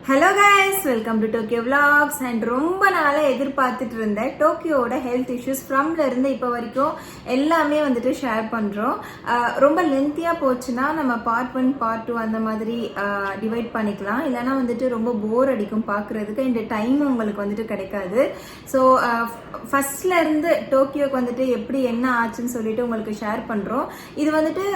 Hello guys, welcome to Tokyo vlogs. And ரொம்ப நாளாக எதிர்பார்த்துட்டு இருந்தேன் டோக்கியோட ஹெல்த் இஷ்யூஸ் ஃப்ரம்ல இருந்து இப்போ வரைக்கும் எல்லாமே வந்துட்டு ஷேர் பண்ணுறோம். ரொம்ப லென்த்தியாக போச்சுன்னா நம்ம பார்ட் 1 பார்ட் 2 அந்த மாதிரி டிவைட் பண்ணிக்கலாம். இல்லைனா வந்துட்டு ரொம்ப போர் அடிக்கும் பார்க்குறதுக்கு, இந்த டைம் உங்களுக்கு வந்துட்டு கிடைக்காது. ஸோ ஃபர்ஸ்ட்ல இருந்து டோக்கியோக்கு வந்துட்டு எப்படி என்ன ஆச்சுன்னு சொல்லிட்டு உங்களுக்கு ஷேர் பண்ணுறோம். இது வந்துட்டு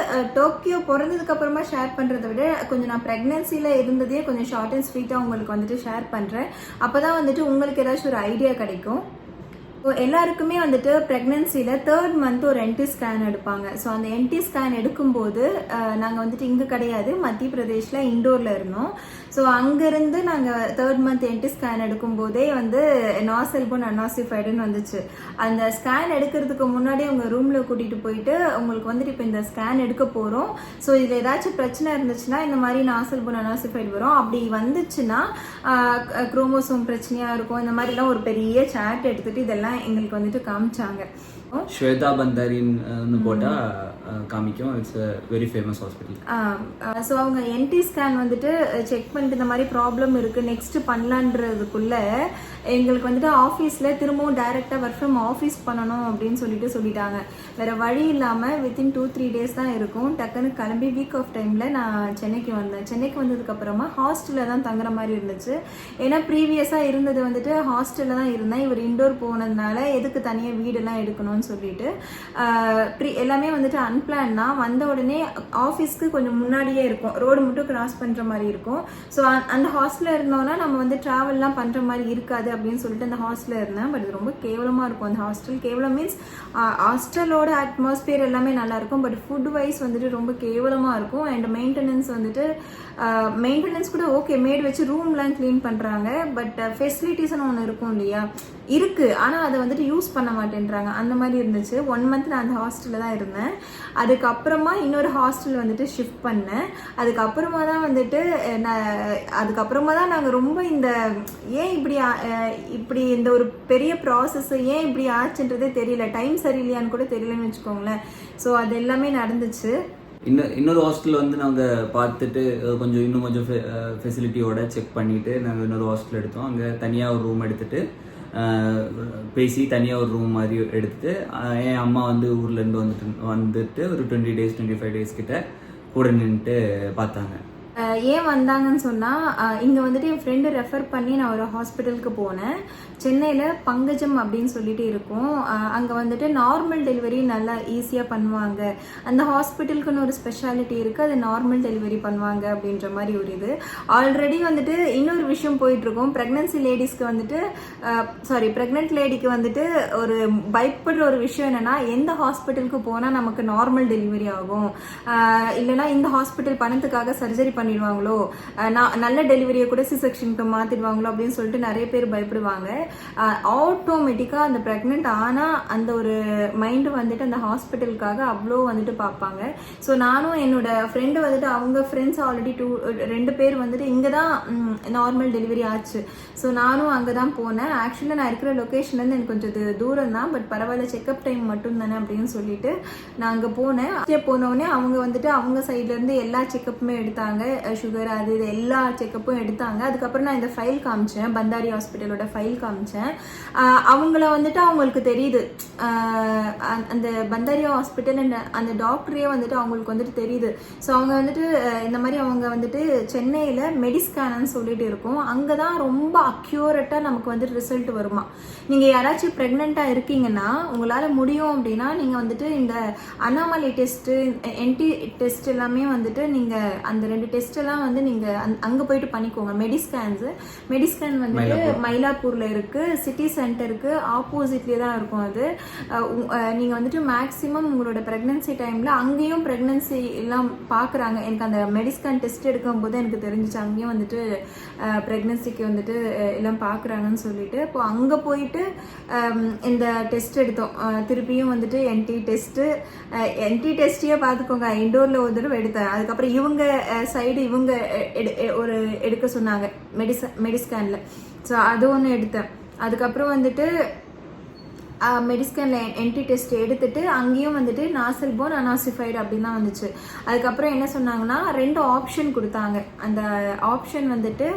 டோக்கியோ பிறந்ததுக்கு அப்புறமா ஷேர் பண்ணுறதை விட கொஞ்சம் நான் ப்ரெக்னன்சியில் இருந்ததே கொஞ்சம் ஷார்ட் அண்ட் ஸ்வீட்டாக உங்களுக்கு வந்துட்டு ஷேர் பண்றேன். அப்பதான் வந்துட்டு உங்களுக்கு ஏதாச்சும் ஒரு ஐடியா கிடைக்கும். எல்லாருக்குமே வந்துட்டு பிரெக்னன்சில 3rd மந்த் ஒரு என்டி ஸ்கேன் எடுப்பாங்க. ஸோ அந்த என்டி ஸ்கேன் எடுக்கும்போது நாங்கள் வந்துட்டு இங்கே கிடையாது, மத்திய பிரதேஷ்ல இண்டோர்ல இருந்தோம். ஸோ அங்கிருந்து நாங்கள் 3rd மந்த் என்டி ஸ்கேன் எடுக்கும்போதே வந்து நாசெல்போன் அன்னாசிஃபைடுன்னு வந்துச்சு. அந்த ஸ்கேன் எடுக்கிறதுக்கு முன்னாடி உங்க ரூம்ல கூட்டிட்டு போயிட்டு உங்களுக்கு வந்துட்டு இப்போ இந்த ஸ்கேன் எடுக்க போறோம், ஸோ இதுல ஏதாச்சும் பிரச்சனை இருந்துச்சுன்னா இந்த மாதிரி நாசெல்போன் அன்னாசிஃபைடு வரும். அப்படி வந்துச்சுன்னா குரோமோசோம் பிரச்சனையா இருக்கும். இந்த மாதிரிலாம் ஒரு பெரிய சார்ட் எடுத்துட்டு இதெல்லாம் எங்களுக்கு வந்துட்டு காமிச்சாங்க. ஸ்வேதா பந்தாரின்னு போட்டா காமிக்கும். It's a very famous hospital. So அவங்க என்டி ஸ்கேன் வந்துட்டு செக் பண்ணிட்டு இந்த மாதிரி ப்ராப்ளம் இருக்கு, நெக்ஸ்ட் பண்ணலான்றதுக்குள்ள எங்களுக்கு வந்துட்டு ஆஃபீஸ்ல திரும்பவும் டைரக்டா ஒர்க் ஃப்ரம் ஆஃபீஸ் பண்ணணும் அப்படின்னு சொல்லிட்டாங்க. வேற வழி இல்லாம வித்தின் 2-3 டேஸ் தான் இருக்கும். டக்குன்னு கிளம்பி வீக் ஆஃப் டைம்ல நான் சென்னைக்கு வந்தேன். சென்னைக்கு வந்ததுக்கு அப்புறமா ஹாஸ்டல்ல தான் தங்குற மாதிரி இருந்துச்சு. ஏன்னா ப்ரீவியஸா இருந்தது வந்துட்டு ஹாஸ்டல்ல தான் இருந்தேன். இவர் இண்டோர் போனதுனால எதுக்கு தனியா வீடெல்லாம் எடுக்கணும்னு சொல்லிட்டு எல்லாமே வந்துட்டு அன்பிளான் தான். வந்த உடனே ஆஃபீஸ்க்கு கொஞ்சம் முன்னாடியே இருக்கும், ரோடு மட்டும் கிராஸ் பண்ற மாதிரி இருக்கும். ஸோ அந்த ஹாஸ்டல்ல இருந்தோம்னா நம்ம வந்து டிராவல்லாம் பண்ற மாதிரி இருக்காது அப்படின்னு சொல்லிட்டு அந்த ஹாஸ்டல்ல இருந்தேன். பட் இது ரொம்ப கேவலமா இருக்கும் அந்த ஹாஸ்டல். கேவலம் மீன்ஸ் ஹாஸ்டலோட அட்மாஸ்பியர் எல்லாமே நல்லா இருக்கும், பட் ஃபுட் வைஸ் வந்துட்டு ரொம்ப கேவலமா இருக்கும். அண்ட் மெயின்டெனன்ஸ் வந்துட்டு மெயின்டெனன்ஸ் கூட ஓகே, மேட் வச்சு ரூம்லாம் கிளீன் பண்றாங்க, பட் ஃபெசிலிட்டிஸ்னு ஒன்று இருக்கும் இல்லையா, இருக்கு, ஆனா அதை வந்துட்டு யூஸ் பண்ண மாட்டேன்றாங்க. அந்த மாதிரி இருந்துச்சு. 1 மந்த் நான் அந்த ஹாஸ்டல்ல தான் இருந்தேன். அதுக்கப்புறமா இன்னொரு ஹாஸ்டல் வந்துட்டு ஷிஃப்ட் பண்ணேன். அதுக்கப்புறமா தான் நாங்கள் ரொம்ப இந்த ஏன் இப்படி இந்த ஒரு பெரிய ப்ராசஸ் ஏன் இப்படி ஆச்சுன்றதே தெரியல, டைம் சரியில்லையான்னு கூட தெரியலன்னு வச்சுக்கோங்களேன். ஸோ அது எல்லாமே நடந்துச்சு. இன்னொரு ஹாஸ்டல் வந்து நாங்கள் பார்த்துட்டு இன்னும் கொஞ்சம் ஃபெசிலிட்டியோட செக் பண்ணிட்டு நாங்கள் இன்னொரு ஹாஸ்டல் எடுத்தோம். அங்கே தனியாக ஒரு ரூம் எடுத்துட்டு பேசி தனியாக ஒரு ரூம் மாதிரி எடுத்துட்டு என் அம்மா வந்து ஊர்லேருந்து வந்துட்டு ஒரு 20 days 25 days கிட்ட கூட நின்றுட்டு பார்த்தாங்க. ஏன் வந்தாங்கன்னு சொன்னால், இங்கே வந்துட்டு என் ஃப்ரெண்டு ரெஃபர் பண்ணி நான் ஒரு ஹாஸ்பிட்டலுக்கு போனேன். சென்னையில் பங்கஜம் அப்படின்னு சொல்லிட்டு இருக்கும். அங்கே வந்துட்டு நார்மல் டெலிவரி நல்லா ஈஸியாக பண்ணுவாங்க. அந்த ஹாஸ்பிட்டலுக்குன்னு ஒரு ஸ்பெஷாலிட்டி இருக்குது, அது நார்மல் டெலிவரி பண்ணுவாங்க அப்படின்ற மாதிரி ஒரு இது. ஆல்ரெடி வந்துட்டு இன்னொரு விஷயம் போயிட்டுருக்கோம். ப்ரெக்னன்சி லேடிஸ்க்கு வந்துட்டு ப்ரெக்னென்ட் லேடிக்கு வந்துட்டு ஒரு பயப்படுற ஒரு விஷயம் என்னென்னா, எந்த ஹாஸ்பிட்டலுக்கு போனால் நமக்கு நார்மல் டெலிவரி ஆகும், இல்லைனா இந்த ஹாஸ்பிட்டல் பணத்துக்காக சர்ஜரி பண்ணிடுவாங்களோ, நல்ல டெலிவரியை கூட சி-செக்ஷனுக்கு மாத்திடுவாங்களோ அப்படின்னு சொல்லிட்டு நிறைய பேர் பயப்படுவாங்க. ஆட்டோமேட்டிக்கா அந்த பிரெக்னென்ட் ஆனா அந்த ஒரு மைண்ட் வந்துட்டு அந்த ஹாஸ்பிட்டலுக்காக அவ்வளோ வந்துட்டு பார்ப்பாங்க. ஸோ நானும் என்னோட ஃப்ரெண்டு வந்துட்டு அவங்க ஃப்ரெண்ட்ஸ் ஆல்ரெடி 2 பேர் வந்துட்டு இங்கே தான் நார்மல் டெலிவரி ஆச்சு. ஸோ நானும் அங்கே தான் போனேன். ஆக்சுவலாக நான் இருக்கிற லொக்கேஷன்லேருந்து எனக்கு கொஞ்சம் தூரம் தான், பட் பரவாயில்ல, செக்அப் டைம் மட்டும் தானே அப்படின்னு சொல்லிட்டு நான் அங்கே போனேன். போனோடனே அவங்க வந்துட்டு அவங்க சைட்லேருந்து எல்லா செக்கப்புமே எடுத்தாங்க, சுகர் அது இது எல்லா செக்கப்பும் எடுத்தாங்க. அதுக்கப்புறம் நான் இந்த ஃபைல் காமிச்சேன், பந்தாரி ஹாஸ்பிட்டலோட ஃபைல் காமிச்சேன். அவங்கள வந்துட்டு அவங்களுக்கு தெரியுது, அந்த பந்தாரியா ஹாஸ்பிட்டல் அந்த டாக்டரே வந்துட்டு அவங்களுக்கு வந்துட்டு தெரியுது. ஸோ அவங்க வந்துட்டு இந்த மாதிரி அவங்க வந்துட்டு சென்னையில் மெடிஸ்கேன்னு சொல்லிட்டு இருக்கும், அங்கே தான் ரொம்ப அக்யூரேட்டாக நமக்கு வந்துட்டு ரிசல்ட் வருமா. நீங்கள் யாராச்சும் ப்ரெக்னெண்ட்டாக இருக்கீங்கன்னா உங்களால் முடியும் அப்படின்னா நீங்கள் வந்துட்டு இந்த அனாமலி டெஸ்ட்டு, என்டி டெஸ்ட் எல்லாமே வந்துட்டு நீங்கள் அந்த 2 டெஸ்ட் எல்லாம் வந்து நீங்கள் அங்கே போயிட்டு பண்ணிக்கோங்க. மெடிஸ்கேன் வந்துட்டு மயிலாப்பூரில் இருக்கு, சிட்டி சென்டருக்கு ஆப்போசிட்லேயே தான் இருக்கும். அது நீங்கள் வந்துட்டு மேக்ஸிமம் உங்களோட ப்ரெக்னன்சி டைமில் அங்கேயும் ப்ரெக்னன்சி எல்லாம் பார்க்குறாங்க. எனக்கு அந்த மெடிஸ்கேன் டெஸ்ட் எடுக்கும் போது எனக்கு தெரிஞ்சிச்சு அங்கேயும் வந்துட்டு ப்ரெக்னன்சிக்கு வந்துட்டு எல்லாம் பார்க்குறாங்கன்னு சொல்லிட்டு இப்போ அங்கே போயிட்டு இந்த டெஸ்ட் எடுத்தோம். திருப்பியும் வந்துட்டு என்டி டெஸ்ட்டையே பார்த்துக்கோங்க, இண்டோரில் ஒரு தடவை எடுத்தேன். அதுக்கப்புறம் இவங்க சைடு இவங்க ஒரு எடுக்க சொன்னாங்க மெடிஸ்கேனில். ஸோ அது ஒன்று எடுத்தேன். அதுக்கப்புறம் வந்துட்டு மெடிஸ்கனில் என்ட்ரி டெஸ்ட் எடுத்துட்டு அங்கேயும் வந்துட்டு நாசல் போன் அனாசிஃபைடு அப்படின்னு தான் வந்துச்சு. அதுக்கப்புறம் என்ன சொன்னாங்கன்னா 2 ஆப்ஷன் கொடுத்தாங்க. அந்த ஆப்ஷன் வந்துட்டு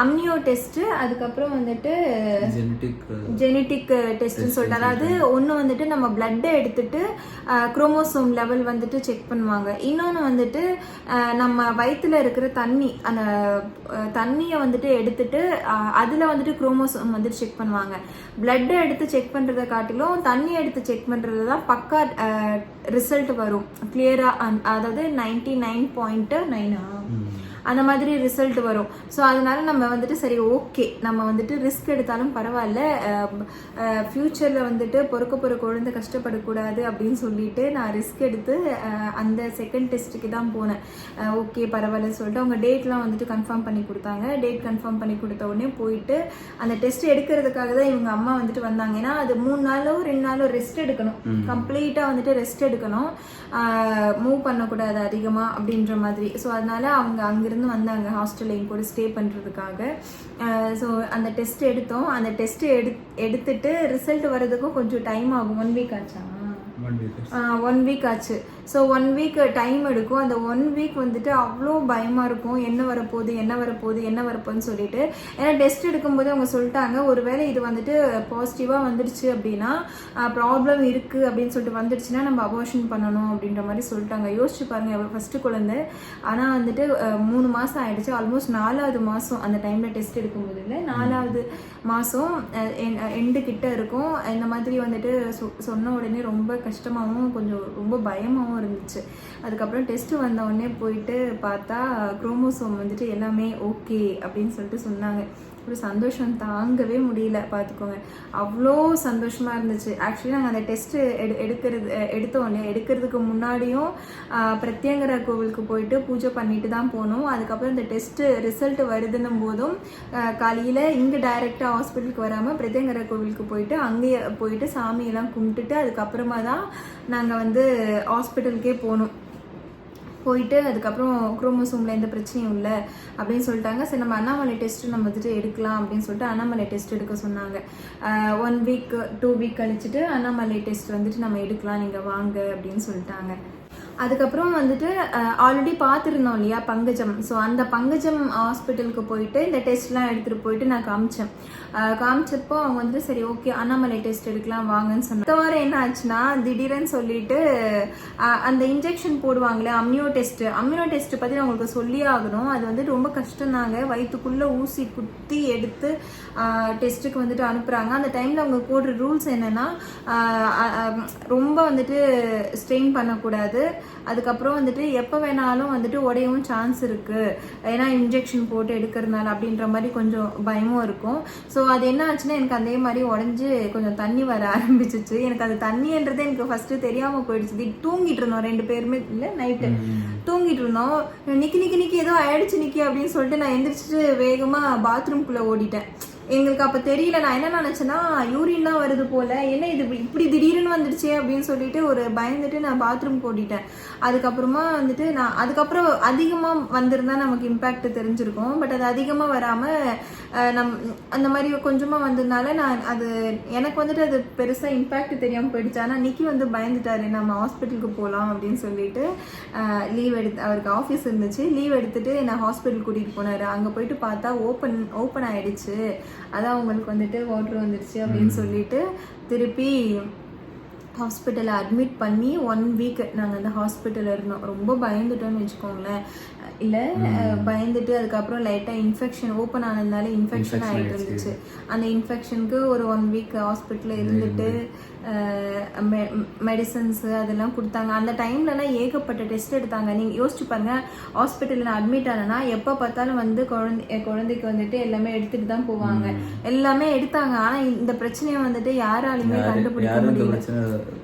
அம்னியோ டெஸ்ட், அதுக்கப்புறம் வந்துட்டு ஜெனட்டிக் டெஸ்ட்னு சொல்லிட்டு, அதாவது ஒன்று வந்துட்டு நம்ம பிளட்டை எடுத்துட்டு குரோமோசோம் லெவல் வந்துட்டு செக் பண்ணுவாங்க. இன்னொன்று வந்துட்டு நம்ம வயிற்றுல இருக்கிற தண்ணி, அந்த தண்ணியை வந்துட்டு எடுத்துட்டு அதில் வந்துட்டு குரோமோசோம் வந்துட்டு செக் பண்ணுவாங்க. பிளட்டை எடுத்து செக் பண்ணுறதை காட்டிலும் தண்ணி எடுத்து செக் பண்ணுறது தான் பக்கா ரிசல்ட் வரும் கிளியரா. அதாவது 99.9 அந்த மாதிரி ரிசல்ட் வரும். ஸோ அதனால நம்ம வந்துட்டு சரி ஓகே, நம்ம வந்துட்டு ரிஸ்க் எடுத்தாலும் பரவாயில்ல, ஃப்யூச்சரில் வந்துட்டு பொறுக்க போகிற குழந்தை கஷ்டப்படக்கூடாது அப்படின்னு சொல்லிட்டு நான் ரிஸ்க் எடுத்து அந்த செகண்ட் டெஸ்ட்டுக்கு தான் போனேன். ஓகே பரவாயில்லன்னு சொல்லிட்டு அவங்க டேட்லாம் வந்துட்டு கன்ஃபார்ம் பண்ணி கொடுத்தாங்க. டேட் கன்ஃபார்ம் பண்ணி கொடுத்த உடனே போயிட்டு அந்த டெஸ்ட் எடுக்கிறதுக்காக தான் இவங்க அம்மா வந்துட்டு வந்தாங்க. ஏன்னா அது 3 நாளோ 2 நாளோ ரெஸ்ட் எடுக்கணும், கம்ப்ளீட்டாக வந்துட்டு ரெஸ்ட் எடுக்கணும், மூவ் பண்ணக்கூடாது அதிகமாக அப்படின்ற மாதிரி. ஸோ அதனால அவங்க அங்கிருந்து வந்தாங்க ஹாஸ்டலில் என் கூட ஸ்டே பண்ணுறதுக்காக. ஸோ அந்த டெஸ்ட் எடுத்தோம். அந்த டெஸ்ட் எடுத்துட்டு ரிசல்ட் வர்றதுக்கும் கொஞ்சம் டைம் ஆகும். 1 வீக் ஆச்சா? 1 வீக் ஆச்சு. ஸோ 1 வீக் டைம் எடுக்கும். அந்த 1 வீக் வந்துட்டு அவ்வளோ பயமாக இருக்கும், என்ன வரப்போகுதுன்னு சொல்லிட்டு. ஏன்னா டெஸ்ட் எடுக்கும்போது அவங்க சொல்லிட்டாங்க, ஒருவேளை இது வந்துட்டு பாசிட்டிவாக வந்துடுச்சு அப்படின்னா, ப்ராப்ளம் இருக்குது அப்படின்னு சொல்லிட்டு வந்துடுச்சுன்னா நம்ம அபார்ஷன் பண்ணணும் அப்படின்ற மாதிரி சொல்லிட்டாங்க. யோசிச்சு பாருங்க, ஃபர்ஸ்ட் குழந்தை, ஆனால் வந்துட்டு 3 மாதம் ஆயிடுச்சு, ஆல்மோஸ்ட் 4வது மாதம் அந்த டைமில் டெஸ்ட் எடுக்கும்போது இல்லை, 4வது மாதம் எண்டு கிட்ட இருக்கும். இந்த மாதிரி வந்துட்டு சொன்ன உடனே ரொம்ப கஷ்டமாகவும் கொஞ்சம் ரொம்ப பயமாகவும் இருந்துச்சு. அதுக்கப்புறம் டெஸ்ட் வந்த உடனே போயிட்டு பார்த்தா குரோமோசோம் வந்துட்டு எல்லாமே ஓகே அப்படின்னு சொல்லிட்டு சொன்னாங்க. ஒரு சந்தோஷம் தாங்கவே முடியல பார்த்துக்கோங்க, அவ்வளோ சந்தோஷமாக இருந்துச்சு. ஆக்சுவலி நாங்கள் அந்த டெஸ்ட்டு எடுக்கிறதுக்கு முன்னாடியும் பிரத்யங்கரா கோவிலுக்கு போயிட்டு பூஜை பண்ணிட்டு தான் போனோம். அதுக்கப்புறம் இந்த டெஸ்ட்டு ரிசல்ட் வருதுன்னும் போதும் காலையில் இங்கே டைரெக்டாக ஹாஸ்பிட்டலுக்கு வராமல் பிரத்யங்கரா கோவிலுக்கு போயிட்டு அங்கேயே போயிட்டு சாமியெல்லாம் கும்பிட்டுட்டு அதுக்கப்புறமா தான் நாங்கள் வந்து ஹாஸ்பிட்டலுக்கே போனோம். போயிட்டு அதுக்கப்புறம் குரோமோசோமில் எந்த பிரச்சனையும் இல்லை அப்படின்னு சொல்லிட்டாங்க. சரி நம்ம அண்ணாமலை டெஸ்ட்டு நம்ம வந்துட்டு எடுக்கலாம் அப்படின்னு சொல்லிட்டு அண்ணாமலை டெஸ்ட் எடுக்க சொன்னாங்க. 1 வீக் 2 வீக் கழிச்சுட்டு அண்ணாமலை டெஸ்ட் வந்துட்டு நம்ம எடுக்கலாம், நீங்கள் வாங்க அப்படின்னு சொல்லிட்டாங்க. அதுக்கப்புறம் வந்துட்டு ஆல்ரெடி பார்த்துருந்தோம் இல்லையா பங்கஜம். ஸோ அந்த பங்கஜம் ஹாஸ்பிட்டலுக்கு போயிட்டு இந்த டெஸ்ட்லாம் எடுத்துகிட்டு போயிட்டு நான் காமிச்சப்போ அவங்க வந்துட்டு சரி ஓகே அண்ணாமலை டெஸ்ட் எடுக்கலாம் வாங்கன்னு சொன்னாங்க. அடுத்த வாரம் என்ன ஆச்சுன்னா திடீர்னு சொல்லிட்டு அந்த இன்ஜெக்ஷன் போடுவாங்களே அம்னியோ டெஸ்ட் பற்றி நான் உங்களுக்கு சொல்லியே ஆகணும். அது வந்துட்டு ரொம்ப கஷ்டம்னாங்க. வயிற்றுக்குள்ளே ஊசி குத்தி எடுத்து டெஸ்ட்டுக்கு வந்துட்டு அனுப்புகிறாங்க. அந்த டைமில் அவங்க போடுற ரூல்ஸ் என்னென்னா ரொம்ப வந்துட்டு ஸ்ட்ரெயின் பண்ணக்கூடாது, அதுக்கப்புறம் வந்துட்டு எப்போ வேணாலும் வந்துட்டு உடையவும் சான்ஸ் இருக்குது, ஏன்னா இன்ஜெக்ஷன் போட்டு எடுக்கிறதுனால அப்படின்ற மாதிரி கொஞ்சம் பயமும் இருக்கும். ஸோ அது என்ன ஆச்சுன்னா எனக்கு அதே மாதிரி உடஞ்சி கொஞ்சம் தண்ணி வர ஆரம்பிச்சிச்சு. எனக்கு அது தண்ணின்றது எனக்கு ஃபஸ்ட்டு தெரியாமல் போயிடுச்சு. தூங்கிட்டு இருந்தோம் 2 பேருமே, இல்லை நைட்டு தூங்கிட்டு இருந்தோம். நிக்கி ஏதோ ஆயிடுச்சு நிக்கி அப்படின்னு சொல்லிட்டு நான் எந்திரிச்சிட்டு வேகமாக பாத்ரூம்குள்ளே ஓடிட்டேன். எங்களுக்கு அப்போ தெரியல, நான் என்ன நினச்சேன்னா யூரின் தான் வருது போல், என்ன இது இப்படி திடீர்னு வந்துடுச்சே அப்படின்னு சொல்லிட்டு ஒரு பயந்துட்டு நான் பாத்ரூம் போட்டிட்டேன். அதுக்கப்புறமா வந்துட்டு நான் அதுக்கப்புறம் அதிகமாக வந்திருந்தா நமக்கு இம்பேக்ட் தெரிஞ்சிருக்கும். பட் அது அதிகமாக வராமல் அந்த மாதிரி கொஞ்சமாக வந்ததுனால நான் அது எனக்கு வந்துட்டு அது பெருசாக இம்பேக்ட் தெரியாமல் போயிடுச்சு. ஆனால் நிக்கி வந்து பயந்துட்டாரு, நம்ம ஹாஸ்பிட்டலுக்கு போகலாம் அப்படின்னு சொல்லிட்டு லீவ் அவருக்கு ஆஃபீஸ் இருந்துச்சு, லீவ் எடுத்துட்டு நான் ஹாஸ்பிட்டல் கூட்டிகிட்டு போனார். அங்கே போயிட்டு பார்த்தா ஓப்பன் ஆகிடுச்சு, அதான் உங்களுக்கு வந்துட்டு வாட்டர் வந்துடுச்சு அப்படின்னு சொல்லிட்டு திருப்பி ஹாஸ்பிட்டலில் அட்மிட் பண்ணி 1 வீக் நாங்கள் அந்த ஹாஸ்பிட்டலில் இருந்தோம். ரொம்ப பயந்துட்டோன்னு வச்சுக்கோங்களேன். இல்லை பயந்துட்டு அதுக்கப்புறம் லைட்டாக இன்ஃபெக்ஷன் ஓப்பன் ஆனதுனால இன்ஃபெக்ஷன் ஆகிட்டு இருந்துச்சு. அந்த இன்ஃபெக்ஷனுக்கு ஒரு 1 வீக் ஹாஸ்பிட்டலில் இருந்துட்டு மெடிசன்ஸு அதெல்லாம் கொடுத்தாங்க. அந்த டைம்லலாம் ஏகப்பட்ட டெஸ்ட் எடுத்தாங்க. நீங்கள் யோசிச்சு பாருங்கள், ஹாஸ்பிட்டலில் நான் அட்மிட் ஆனேன்னா எப்போ பார்த்தாலும் வந்து குழந்தைக்கு வந்துட்டு எல்லாமே எடுத்துகிட்டு தான் போவாங்க, எல்லாமே எடுத்தாங்க. ஆனால் இந்த பிரச்சனையை வந்துட்டு யாராலுமே கண்டுபிடிக்க முடியல,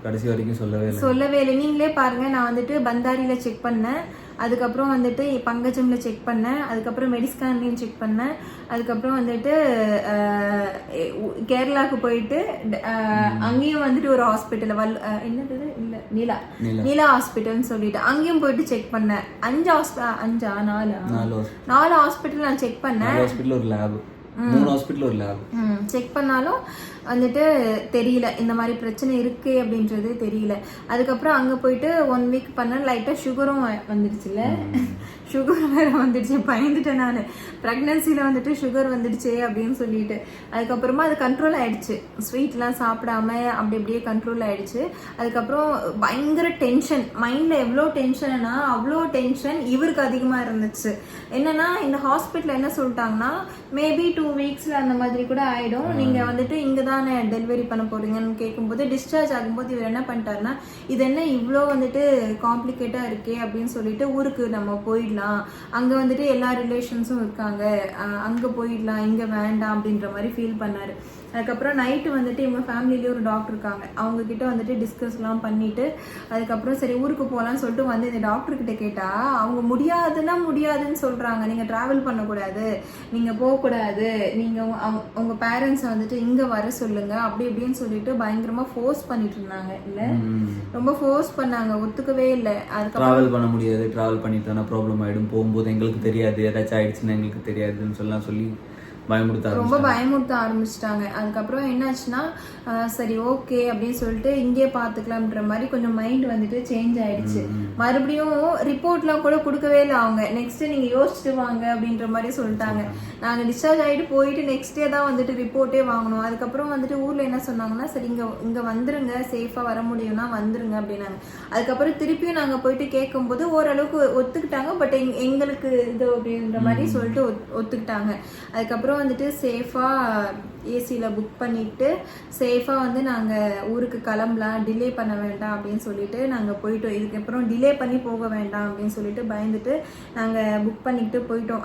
கடைசி வரைக்கும் சொல்லவே இல்லை. நீங்களே பாருங்க, நான் வந்துட்டு பந்தாரியில செக் பண்ணேன், அதுக்கப்புறம் வந்துட்டு பங்கஜம்ல செக் பண்ணேன், அதுக்கப்புறம் மெடிஸ்கான்லையும் செக் பண்ணேன், அதுக்கப்புறம் வந்துட்டு கேரளாவுக்கு போயிட்டு அங்கேயும் வந்துட்டு ஒரு ஹாஸ்பிட்டல் என்னது இல்லை நீலா ஹாஸ்பிட்டல்னு சொல்லிட்டு அங்கேயும் போயிட்டு செக் பண்ணேன். 4 ஹாஸ்பிட்டல் நான் செக் பண்ணேன். ஒரு லேப் 3 ஹாஸ்பிட்டல் ஒரு லேப். செக் பண்ணாலும் வந்துட்டு தெரியல இந்த மாதிரி பிரச்சனை இருக்கு அப்படின்றது தெரியல. அதுக்கப்புறம் அங்கே போயிட்டு 1 வீக் பண்ண லைட்டாக சுகரும் வந்துடுச்சுல்ல, சுகர் வேற வந்துடுச்சு. பயந்துட்டேன் நான், ப்ரெக்னன்சியில் வந்துட்டு சுகர் வந்துடுச்சே அப்படின்னு சொல்லிட்டு. அதுக்கப்புறமா அது கண்ட்ரோல் ஆயிடுச்சு, ஸ்வீட்லாம் சாப்பிடாம அப்படி அப்படியே கண்ட்ரோல் ஆயிடுச்சு. அதுக்கப்புறம் பயங்கர டென்ஷன், மைண்டில் எவ்வளோ டென்ஷன்னா அவ்வளோ டென்ஷன் இவருக்கு அதிகமாக இருந்துச்சு. என்னன்னா இந்த ஹாஸ்பிட்டல் என்ன சொல்லிட்டாங்கன்னா மேபி 2 வீக்ஸில் அந்த மாதிரி கூட ஆகிடும், நீங்கள் வந்துட்டு இங்கே தானே டெலிவரி பண்ண போறீங்கன்னு கேட்கும்போது டிஸ்சார்ஜ் ஆகும்போது இவர் என்ன பண்ணிட்டாருன்னா இது என்ன இவ்வளோ வந்துட்டு காம்ப்ளிகேட்டாக இருக்கே அப்படின்னு சொல்லிட்டு ஊருக்கு நம்ம போயிடலாம், அங்கே வந்துட்டு எல்லா ரிலேஷன்ஸும் இருக்காங்க, அங்கே போயிடலாம், இங்கே வேண்டாம் அப்படின்ற மாதிரி ஃபீல் பண்ணாரு. அதுக்கப்புறம் நைட்டு வந்துட்டு இவங்க ஃபேமிலிலேயே ஒரு டாக்டர் இருக்காங்க, அவங்க கிட்ட வந்துட்டு டிஸ்கஸ்லாம் பண்ணிட்டு அதுக்கப்புறம் சரி ஊருக்கு போகலான்னு சொல்லிட்டு வந்து இந்த டாக்டர்கிட்ட கேட்டால் அவங்க முடியாதுன்னு சொல்கிறாங்க. நீங்கள் ட்ராவல் பண்ணக்கூடாது, நீங்கள் போகக்கூடாது, நீங்கள் உங்கள் பேரண்ட்ஸை வந்துட்டு இங்கே வர சொல்லுங்க அப்படி இப்படின்னு சொல்லிட்டு பயங்கரமாக ஃபோர்ஸ் பண்ணிட்டு இருந்தாங்க. இல்லை ரொம்ப ஃபோர்ஸ் பண்ணாங்க, ஒத்துக்கவே இல்லை. அதுக்கப்புறம் ட்ராவல் பண்ண முடியாது, ட்ராவல் பண்ணிட்டானா ப்ராப்ளம் ஆகிடும், போகும்போது எங்களுக்கு தெரியாது, ஏதாச்சும் ஆயிடுச்சுன்னா எங்களுக்கு தெரியாதுன்னு சொல்லி ரொம்ப பயமுறுத்த ஆரம்பிச்சிட்டாங்க. அதுக்கப்புறம் என்னாச்சுன்னா சரி ஓகே அப்படின்னு சொல்லிட்டு இங்கே பார்த்துக்கலாம்ன்ற மாதிரி கொஞ்சம் மைண்ட் வந்துட்டு சேஞ்ச் ஆயிடுச்சு. மறுபடியும் ரிப்போர்ட்லாம் கூட கொடுக்கவே இல்லை அவங்க, நெக்ஸ்ட் நீங்க யோசிச்சுட்டு வாங்க அப்படின்ற மாதிரி சொல்லிட்டாங்க. நாங்கள் டிஸ்சார்ஜ் ஆகிட்டு போயிட்டு நெக்ஸ்ட் டே தான் வந்துட்டு ரிப்போர்ட்டே வாங்கணும். அதுக்கப்புறம் வந்துட்டு ஊர்ல என்ன சொன்னாங்கன்னா சரி இங்க வந்துருங்க, சேஃபா வர முடியும்னா வந்துருங்க அப்படின்னாங்க. அதுக்கப்புறம் திருப்பியும் நாங்க போயிட்டு கேட்கும்போது ஓரளவுக்கு ஒத்துக்கிட்டாங்க, பட் எங்களுக்கு இது அப்படின்ற மாதிரி சொல்லிட்டு ஒத்துக்கிட்டாங்க. அதுக்கப்புறம் வந்துட்டு சேஃபாக ஏசியில் புக் பண்ணிவிட்டு சேஃபாக வந்து நாங்கள் ஊருக்கு கிளம்பலாம், டிலே பண்ண வேண்டாம் அப்படின்னு சொல்லிட்டு நாங்கள் போயிட்டோம். இதுக்கப்புறம் டிலே பண்ணி போக வேண்டாம் அப்படின்னு சொல்லிட்டு பயந்துட்டு நாங்கள் புக் பண்ணிக்கிட்டு போயிட்டோம்.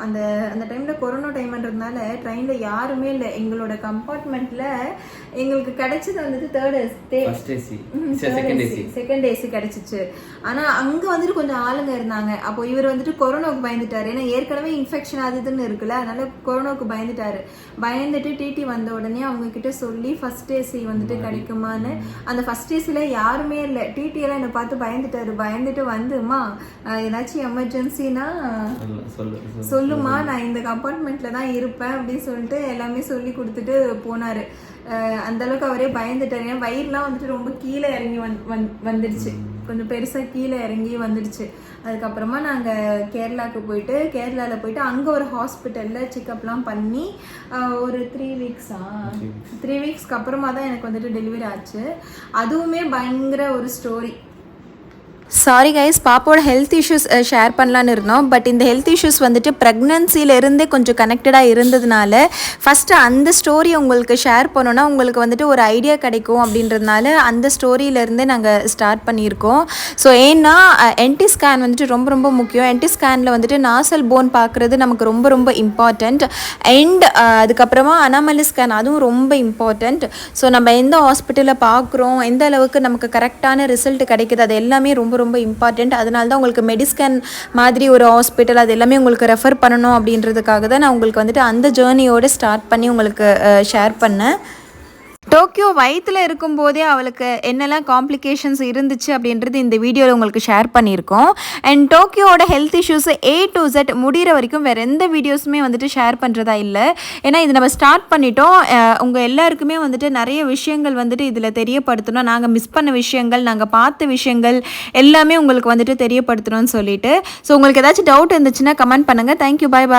அந்த டைமில் கொரோனா டைம்ன்றதுனால ட்ரெயினில் யாருமே இல்லை. எங்களோட கம்பார்ட்மெண்ட்டில் எங்களுக்கு கிடைச்சது வந்துட்டு செகண்ட் ஏசி கிடைச்சிச்சு. ஆனால் அங்கே வந்துட்டு கொஞ்சம் ஆளுங்க இருந்தாங்க. அப்போ இவர் வந்துட்டு கொரோனாவுக்கு பயந்துட்டாரு, ஏன்னா ஏற்கனவே இன்ஃபெக்ஷன் அது இதுன்னு இருக்குல்ல, அதனால கொரோனாவுக்கு பயந்துட்டு டிடி வந்த உடனே அவங்க கிட்ட சொல்லி ஃபர்ஸ்ட் ஏசி வந்துட்டு கிடைக்குமான்னு. அந்த ஃபர்ஸ்ட் ஏசில யாருமே இல்லை. டிடி எல்லாம் என்னை பார்த்து பயந்துட்டு வந்துமா ஏதாச்சும் எமர்ஜென்சினா சொல்லுமா, நான் இந்த கம்பார்ட்மெண்ட்ல தான் இருப்பேன் அப்படின்னு சொல்லிட்டு எல்லாமே சொல்லி கொடுத்துட்டு போனாரு. அந்த அளவுக்கு அவரே பயந்துட்டாரு. ஏன்னா வயிறுலாம் வந்துட்டு ரொம்ப கீழே இறங்கி வந்துடுச்சு, கொஞ்சம் பெருசாக கீழே இறங்கி வந்துடுச்சு. அதுக்கப்புறமா நாங்கள் கேரளாவுக்கு போயிட்டு அங்கே ஒரு ஹாஸ்பிட்டலில் செக்அப்லாம் பண்ணி ஒரு 3 வீக்ஸ்க்கு அப்புறமா தான் எனக்கு வந்துட்டு டெலிவரி ஆச்சு. அதுவுமே பயங்கர ஒரு ஸ்டோரி. சாரி கைஸ், பாப்பாவோட ஹெல்த் இஷ்யூஸ் ஷேர் பண்ணலான்னு இருந்தோம். பட் இந்த ஹெல்த் இஷ்யூஸ் வந்துட்டு ப்ரெக்னன்சிலேருந்தே கொஞ்சம் கனெக்டடாக இருந்ததுனால ஃபஸ்ட்டு அந்த ஸ்டோரி உங்களுக்கு ஷேர் பண்ணோன்னா உங்களுக்கு வந்துட்டு ஒரு ஐடியா கிடைக்கும் அப்படின்றதுனால அந்த ஸ்டோரியிலேருந்தே நாங்கள் ஸ்டார்ட் பண்ணியிருக்கோம். ஸோ ஏன்னா என்டி ஸ்கேன் வந்துட்டு ரொம்ப ரொம்ப முக்கியம். என்டி ஸ்கேனில் வந்துட்டு நாசல் போன் பார்க்குறது நமக்கு ரொம்ப ரொம்ப இம்பார்ட்டண்ட். அண்ட் அதுக்கப்புறமா அனாமலி ஸ்கேன், அதுவும் ரொம்ப இம்பார்ட்டண்ட். ஸோ நம்ம எந்த ஹாஸ்பிட்டலில் பார்க்குறோம், எந்த அளவுக்கு நமக்கு கரெக்டான ரிசல்ட் கிடைக்குது, அது எல்லாமே ரொம்ப ரொம்ப இம்பார்ட்டண்ட். அதனால தான் உங்களுக்கு மெடிஸ்கேன் மாதிரி ஒரு ஹாஸ்பிட்டல் அது எல்லாமே உங்களுக்கு ரெஃபர் பண்ணணும் அப்படின்றதுக்காக தான் நான் உங்களுக்கு வந்துட்டு அந்த ஜேர்னியோடு ஸ்டார்ட் பண்ணி உங்களுக்கு ஷேர் பண்ணேன். டோக்கியோ வயிற்றில் இருக்கும்போதே அவளுக்கு என்னெல்லாம் காம்ப்ளிகேஷன்ஸ் இருந்துச்சு அப்படின்றது இந்த வீடியோவில் உங்களுக்கு ஷேர் பண்ணியிருக்கோம். அண்ட் டோக்கியோட ஹெல்த் இஷ்யூஸை A to Z முடிகிற வரைக்கும் வேறு எந்த வீடியோஸுமே வந்துட்டு ஷேர் பண்ணுறதா இல்லை. ஏன்னா இது நம்ம ஸ்டார்ட் பண்ணிட்டோம். உங்கள் எல்லாருக்குமே வந்துட்டு நிறைய விஷயங்கள் வந்துட்டு இதில் தெரியப்படுத்தணும், நாங்கள் மிஸ் பண்ண விஷயங்கள், நாங்கள் பார்த்த விஷயங்கள் எல்லாமே உங்களுக்கு வந்துட்டு தெரியப்படுத்தணும்னு சொல்லிட்டு. ஸோ உங்களுக்கு ஏதாச்சும் டவுட் இருந்துச்சுன்னா கமெண்ட் பண்ணுங்கள். தேங்க்யூ, பாய்.